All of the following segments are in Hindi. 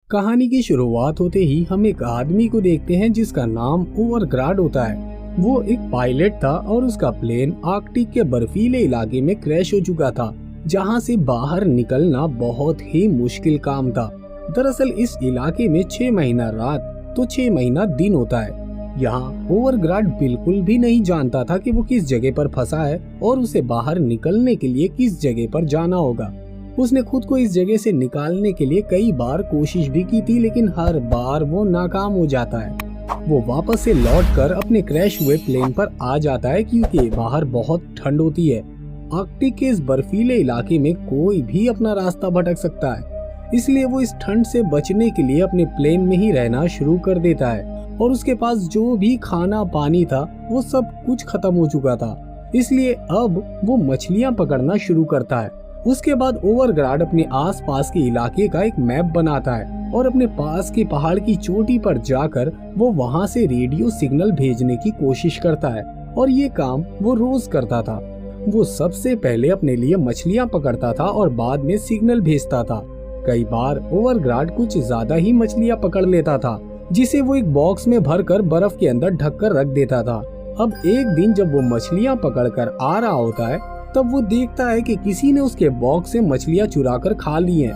कहानी की शुरुआत होते ही हम एक आदमी को देखते हैं जिसका नाम ओवरग्राड होता है। वो एक पायलट था और उसका प्लेन आर्कटिक के बर्फीले इलाके में क्रैश हो चुका था, जहां से बाहर निकलना बहुत ही मुश्किल काम था। दरअसल इस इलाके में 6 महीना रात तो 6 महीना दिन होता है। यहाँ ओवरग्राड बिल्कुल भी नहीं जानता था कि वो किस जगह पर फंसा है और उसे बाहर निकलने के लिए किस जगह पर जाना होगा। उसने खुद को इस जगह से निकालने के लिए कई बार कोशिश भी की थी, लेकिन हर बार वो नाकाम हो जाता है। वो वापस से लौटकर अपने क्रैश हुए प्लेन पर आ जाता है क्योंकि बाहर बहुत ठंड होती है। आर्कटिक के इस बर्फीले इलाके में कोई भी अपना रास्ता भटक सकता है, इसलिए वो इस ठंड से बचने के लिए अपने प्लेन में ही रहना शुरू कर देता है। और उसके पास जो भी खाना पानी था वो सब कुछ खत्म हो चुका था, इसलिए अब वो मछलियाँ पकड़ना शुरू करता है। उसके बाद ओवरग्राड अपने आसपास के इलाके का एक मैप बनाता है और अपने पास के पहाड़ की चोटी पर जाकर वो वहां से रेडियो सिग्नल भेजने की कोशिश करता है। और ये काम वो रोज करता था। वो सबसे पहले अपने लिए मछलियां पकड़ता था और बाद में सिग्नल भेजता था। कई बार ओवरग्राड कुछ ज्यादा ही मछलियां पकड़ लेता था, जिसे वो एक बॉक्स में भरकर बर्फ के अंदर ढककर रख देता था। अब एक दिन जब वो मछलियां पकड़कर आ रहा होता है, तब वो देखता है कि किसी ने उसके बॉक्स से मछलियां चुराकर खा ली हैं।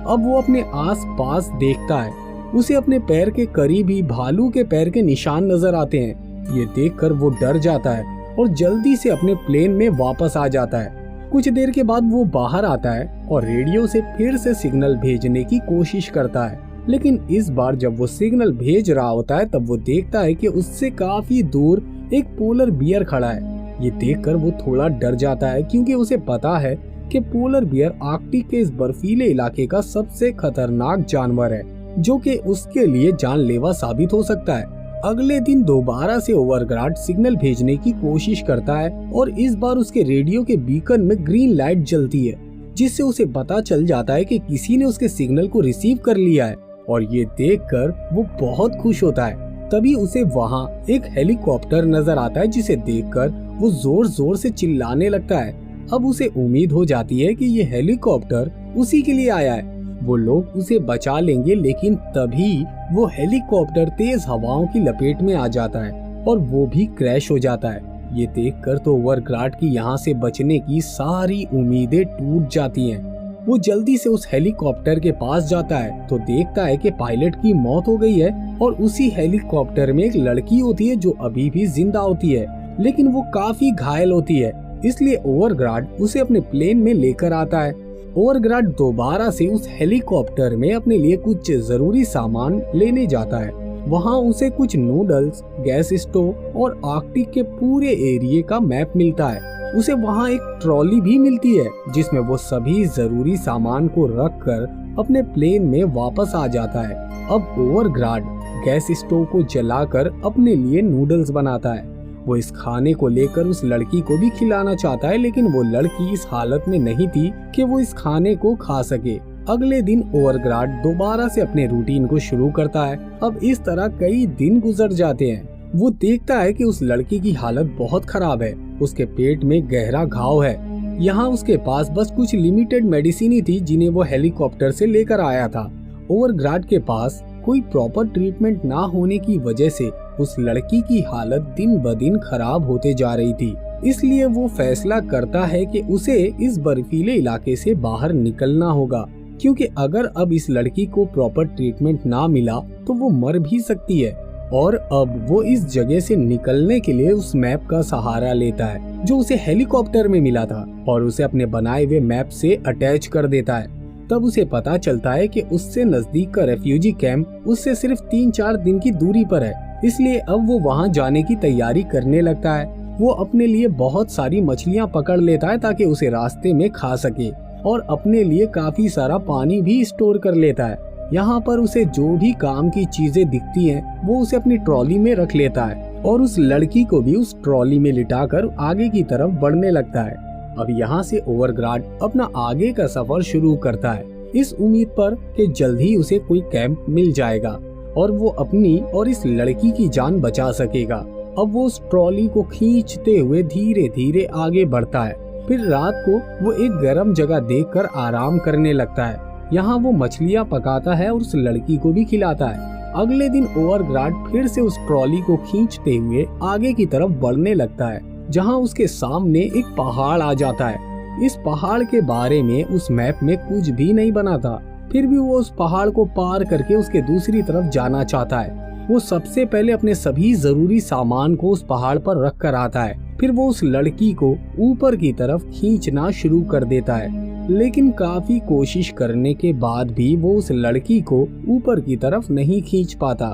अब वो अपने आस पास देखता है, उसे अपने पैर के करीब ही भालू के पैर के निशान नजर आते हैं। ये देखकर वो डर जाता है और जल्दी से अपने प्लेन में वापस आ जाता है। कुछ देर के बाद वो बाहर आता है और रेडियो से फिर से सिग्नल भेजने की कोशिश करता है, लेकिन इस बार जब वो सिग्नल भेज रहा होता है तब वो देखता है कि उससे काफी दूर एक पोलर बियर खड़ा है। ये देखकर वो थोड़ा डर जाता है क्योंकि उसे पता है कि पोलर बियर आर्कटिक के इस बर्फीले इलाके का सबसे खतरनाक जानवर है, जो कि उसके लिए जानलेवा साबित हो सकता है। अगले दिन दोबारा से ओवरग्राड सिग्नल भेजने की कोशिश करता है और इस बार उसके रेडियो के बीकन में ग्रीन लाइट जलती है, जिससे उसे पता चल जाता है कि किसी ने उसके सिग्नल को रिसीव कर लिया है। और ये देखकर वो बहुत खुश होता है। तभी उसे वहाँ एक हेलीकॉप्टर नजर आता है, जिसे देखकर वो जोर जोर से चिल्लाने लगता है। अब उसे उम्मीद हो जाती है कि ये हेलीकॉप्टर उसी के लिए आया है, वो लोग उसे बचा लेंगे, लेकिन तभी वो हेलीकॉप्टर तेज हवाओं की लपेट में आ जाता है और वो भी क्रैश हो जाता है। ये देखकर तो ओवरग्राड की यहाँ से बचने की सारी उम्मीदें टूट जाती हैं। वो जल्दी से उस हेलीकॉप्टर के पास जाता है तो देखता है कि पायलट की मौत हो गई है और उसी हेलीकॉप्टर में एक लड़की होती है जो अभी भी जिंदा होती है, लेकिन वो काफी घायल होती है। इसलिए ओवरग्राड उसे अपने प्लेन में लेकर आता है। ओवरग्राड दोबारा से उस हेलीकॉप्टर में अपने लिए कुछ जरूरी सामान लेने जाता है। वहाँ उसे कुछ नूडल्स, गैस स्टोव और आर्कटिक के पूरे एरिया का मैप मिलता है। उसे वहाँ एक ट्रॉली भी मिलती है जिसमें वो सभी जरूरी सामान को रखकर अपने प्लेन में वापस आ जाता है। अब ओवरग्राड गैस स्टोव को जलाकर अपने लिए नूडल्स बनाता है। वो इस खाने को लेकर उस लड़की को भी खिलाना चाहता है, लेकिन वो लड़की इस हालत में नहीं थी कि वो इस खाने को खा सके। अगले दिन ओवरग्राड दोबारा से अपने रूटीन को शुरू करता है। अब इस तरह कई दिन गुजर जाते हैं। वो देखता है कि उस लड़की की हालत बहुत खराब है, उसके पेट में गहरा घाव है। यहाँ उसके पास बस कुछ लिमिटेड मेडिसिन ही थी जिन्हें वो हेलीकॉप्टर से लेकर आया था। ओवरग्राड के पास कोई प्रॉपर ट्रीटमेंट ना होने की वजह से उस लड़की की हालत दिन ब दिन खराब होते जा रही थी। इसलिए वो फैसला करता है कि उसे इस बर्फीले इलाके से बाहर निकलना होगा, क्योंकि अगर अब इस लड़की को प्रॉपर ट्रीटमेंट ना मिला तो वो मर भी सकती है। और अब वो इस जगह से निकलने के लिए उस मैप का सहारा लेता है जो उसे हेलीकॉप्टर में मिला था और उसे अपने बनाए हुए मैप से अटैच कर देता है। तब उसे पता चलता है कि उससे नजदीक का रेफ्यूजी कैंप उससे सिर्फ 3-4 दिन की दूरी पर है। इसलिए अब वो वहाँ जाने की तैयारी करने लगता है। वो अपने लिए बहुत सारी मछलियाँ पकड़ लेता है ताकि उसे रास्ते में खा सके, और अपने लिए काफी सारा पानी भी स्टोर कर लेता है। यहाँ पर उसे जो भी काम की चीजें दिखती हैं, वो उसे अपनी ट्रॉली में रख लेता है और उस लड़की को भी उस ट्रॉली में लिटाकर आगे की तरफ बढ़ने लगता है। अब यहाँ से ओवरग्राड अपना आगे का सफर शुरू करता है, इस उम्मीद पर कि जल्द ही उसे कोई कैंप मिल जाएगा और वो अपनी और इस लड़की की जान बचा सकेगा। अब वो उस ट्रॉली को खींचते हुए धीरे धीरे आगे बढ़ता है। फिर रात को वो एक गर्म जगह देखकर आराम करने लगता है। यहाँ वो मछलियाँ पकाता है और उस लड़की को भी खिलाता है। अगले दिन ओवरग्राड फिर से उस ट्रॉली को खींचते हुए आगे की तरफ बढ़ने लगता है, जहाँ उसके सामने एक पहाड़ आ जाता है। इस पहाड़ के बारे में उस मैप में कुछ भी नहीं बना था, फिर भी वो उस पहाड़ को पार करके उसके दूसरी तरफ जाना चाहता है। वो सबसे पहले अपने सभी जरूरी सामान को उस पहाड़ पर रख कर आता है, फिर वो उस लड़की को ऊपर की तरफ खींचना शुरू कर देता है। लेकिन काफी कोशिश करने के बाद भी वो उस लड़की को ऊपर की तरफ नहीं खींच पाता।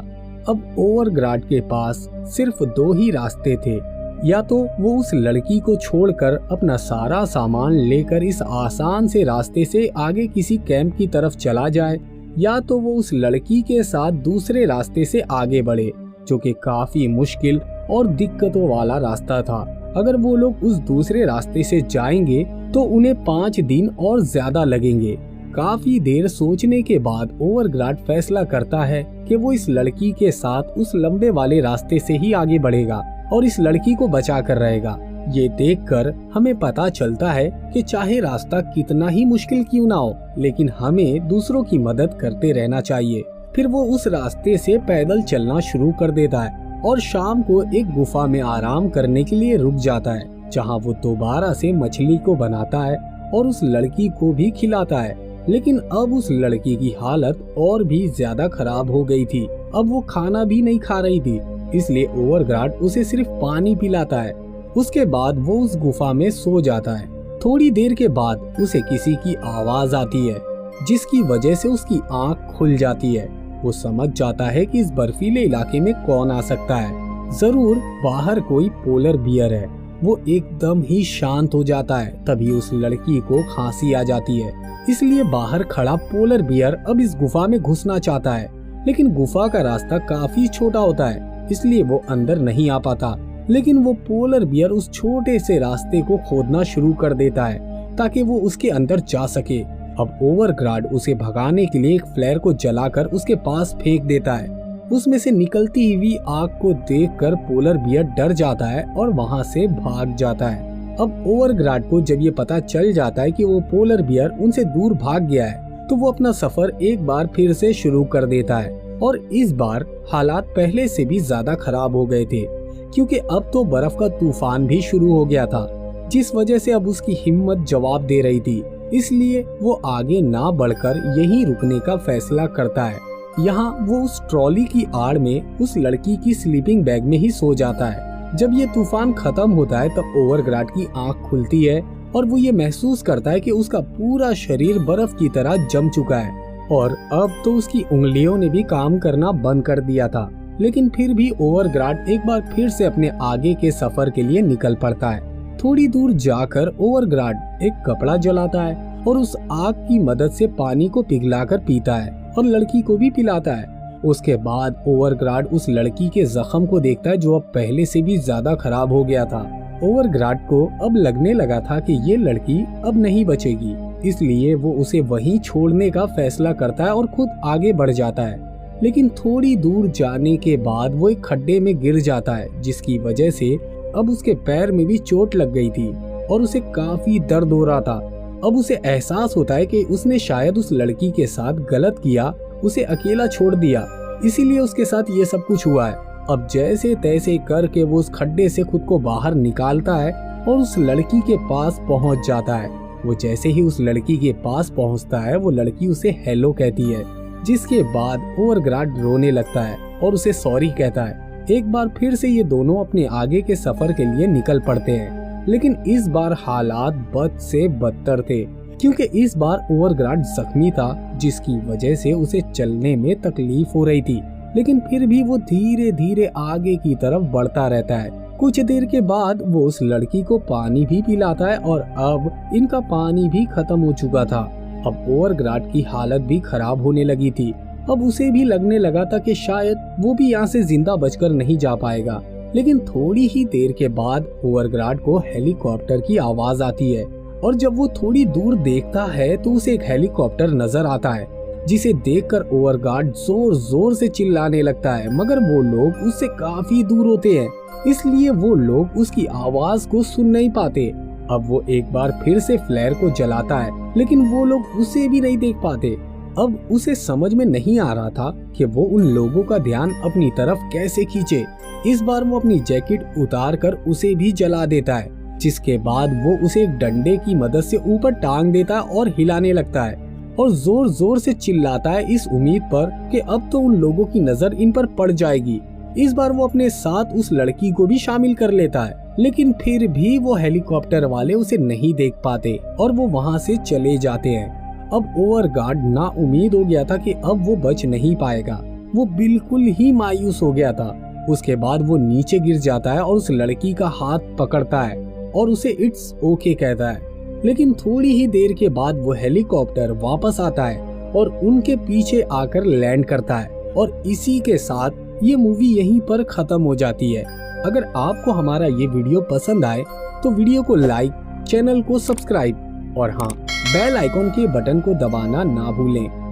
अब ओवरग्राड के पास सिर्फ 2 ही रास्ते थे, या तो वो उस लड़की को छोड़कर अपना सारा सामान लेकर इस आसान से रास्ते से आगे किसी कैंप की तरफ चला जाए, या तो वो उस लड़की के साथ दूसरे रास्ते से आगे बढ़े, जो कि काफी मुश्किल और दिक्कतों वाला रास्ता था। अगर वो लोग उस दूसरे रास्ते से जाएंगे तो उन्हें 5 दिन और ज्यादा लगेंगे। काफी देर सोचने के बाद ओवरग्राड फैसला करता है कि वो इस लड़की के साथ उस लंबे वाले रास्ते से ही आगे बढ़ेगा और इस लड़की को बचा कर रहेगा। ये देखकर हमें पता चलता है कि चाहे रास्ता कितना ही मुश्किल क्यों ना हो, लेकिन हमें दूसरों की मदद करते रहना चाहिए। फिर वो उस रास्ते से पैदल चलना शुरू कर देता है और शाम को एक गुफा में आराम करने के लिए रुक जाता है, जहाँ वो दोबारा से मछली को बनाता है और उस लड़की को भी खिलाता है। लेकिन अब उस लड़की की हालत और भी ज्यादा खराब हो गई थी। अब वो खाना भी नहीं खा रही थी, इसलिए ओवरग्राड उसे सिर्फ पानी पिलाता है। उसके बाद वो उस गुफा में सो जाता है। थोड़ी देर के बाद उसे किसी की आवाज आती है, जिसकी वजह से उसकी आंख खुल जाती है। वो समझ जाता है कि इस बर्फीले इलाके में कौन आ सकता है। जरूर बाहर कोई पोलर बियर है। वो एकदम ही शांत हो जाता है। तभी उस लड़की को खांसी आ जाती है, इसलिए बाहर खड़ा पोलर बियर अब इस गुफा में घुसना चाहता है, लेकिन गुफा का रास्ता काफी छोटा होता है, इसलिए वो अंदर नहीं आ पाता। लेकिन वो पोलर बियर उस छोटे से रास्ते को खोदना शुरू कर देता है ताकि वो उसके अंदर जा सके। अब ओवरग्राड उसे भगाने के लिए एक फ्लेयर को जलाकर उसके पास फेंक देता है। उसमें से निकलती हुई आग को देखकर पोलर बियर डर जाता है और वहां से भाग जाता है। अब ओवरग्राड को जब ये पता चल जाता है कि वो पोलर बियर उनसे दूर भाग गया है, तो वो अपना सफर एक बार फिर से शुरू कर देता है। और इस बार हालात पहले से भी ज्यादा खराब हो गए थे, क्योंकि अब तो बर्फ का तूफान भी शुरू हो गया था, जिस वजह से अब उसकी हिम्मत जवाब दे रही थी। इसलिए वो आगे ना बढ़कर यहीं रुकने का फैसला करता है। यहाँ वो उस ट्रॉली की आड़ में उस लड़की की स्लीपिंग बैग में ही सो जाता है। जब ये तूफान खत्म होता है तब ओवरग्राड की आंख खुलती है और वो ये महसूस करता है कि उसका पूरा शरीर बर्फ की तरह जम चुका है और अब तो उसकी उंगलियों ने भी काम करना बंद कर दिया था। लेकिन फिर भी ओवरग्राड एक बार फिर से अपने आगे के सफर के लिए निकल पड़ता है। थोड़ी दूर जाकर ओवरग्राड एक कपड़ा जलाता है और उस आग की मदद से पानी को पिघलाकर पीता है और लड़की को भी पिलाता है। उसके बाद ओवरग्राड उस लड़की के जख्म को देखता है, जो अब पहले से भी ज्यादा खराब हो गया था। ओवरग्राड को अब लगने लगा था कि ये लड़की अब नहीं बचेगी, इसलिए वो उसे वहीं छोड़ने का फैसला करता है और खुद आगे बढ़ जाता है। लेकिन थोड़ी दूर जाने के बाद वो एक खड्डे में गिर जाता है, जिसकी वजह से अब उसके पैर में भी चोट लग गई थी और उसे काफी दर्द हो रहा था। अब उसे एहसास होता है कि उसने शायद उस लड़की के साथ गलत किया, उसे अकेला छोड़ दिया, इसीलिए उसके साथ ये सब कुछ हुआ है। अब जैसे तैसे करके वो उस खड्डे से खुद को बाहर निकालता है और उस लड़की के पास पहुंच जाता है। वो जैसे ही उस लड़की के पास पहुंचता है, वो लड़की उसे हेलो कहती है, जिसके बाद ओवरग्राड रोने लगता है और उसे सॉरी कहता है। एक बार फिर से ये दोनों अपने आगे के सफर के लिए निकल पड़ते हैं, लेकिन इस बार हालात बद से बदतर थे, क्योंकि इस बार ओवरग्राड जख्मी था, जिसकी वजह से उसे चलने में तकलीफ हो रही थी। लेकिन फिर भी वो धीरे धीरे आगे की तरफ बढ़ता रहता है। कुछ देर के बाद वो उस लड़की को पानी भी पिलाता है और अब इनका पानी भी खत्म हो चुका था। अब ओवरग्राड की हालत भी खराब होने लगी थी। अब उसे भी लगने लगा था कि शायद वो भी यहाँ से जिंदा बचकर नहीं जा पाएगा। लेकिन थोड़ी ही देर के बाद ओवरग्राड को हेलीकॉप्टर की आवाज आती है और जब वो थोड़ी दूर देखता है तो उसे एक हेलीकॉप्टर नजर आता है, जिसे देखकर ओवरग्राड जोर जोर से चिल्लाने लगता है, मगर वो लोग उससे काफी दूर होते हैं, इसलिए वो लोग उसकी आवाज को सुन नहीं पाते। अब वो एक बार फिर से फ्लेयर को जलाता है, लेकिन वो लोग उसे भी नहीं देख पाते। अब उसे समझ में नहीं आ रहा था कि वो उन लोगों का ध्यान अपनी तरफ कैसे खींचे। इस बार वो अपनी जैकेट उतार कर उसे भी जला देता है, जिसके बाद वो उसे एक डंडे की मदद से ऊपर टांग देता है और हिलाने लगता है और जोर जोर से चिल्लाता है इस उम्मीद पर कि अब तो उन लोगों की नजर इन पर पड़ जाएगी। इस बार वो अपने साथ उस लड़की को भी शामिल कर लेता है, लेकिन फिर भी वो हेलीकॉप्टर वाले उसे नहीं देख पाते और वो वहाँ से चले जाते हैं। अब ओवरगार्ड ना उम्मीद हो गया था कि अब वो बच नहीं पाएगा। वो बिल्कुल ही मायूस हो गया था। उसके बाद वो नीचे गिर जाता है और उस लड़की का हाथ पकड़ता है और उसे इट्स ओके कहता है। लेकिन थोड़ी ही देर के बाद वो हेलीकॉप्टर वापस आता है और उनके पीछे आकर लैंड करता है और इसी के साथ ये मूवी यहीं पर खत्म हो जाती है। अगर आपको हमारा ये वीडियो पसंद आए तो वीडियो को लाइक, चैनल को सब्सक्राइब और हाँ, बेल आइकॉन के बटन को दबाना ना भूलें।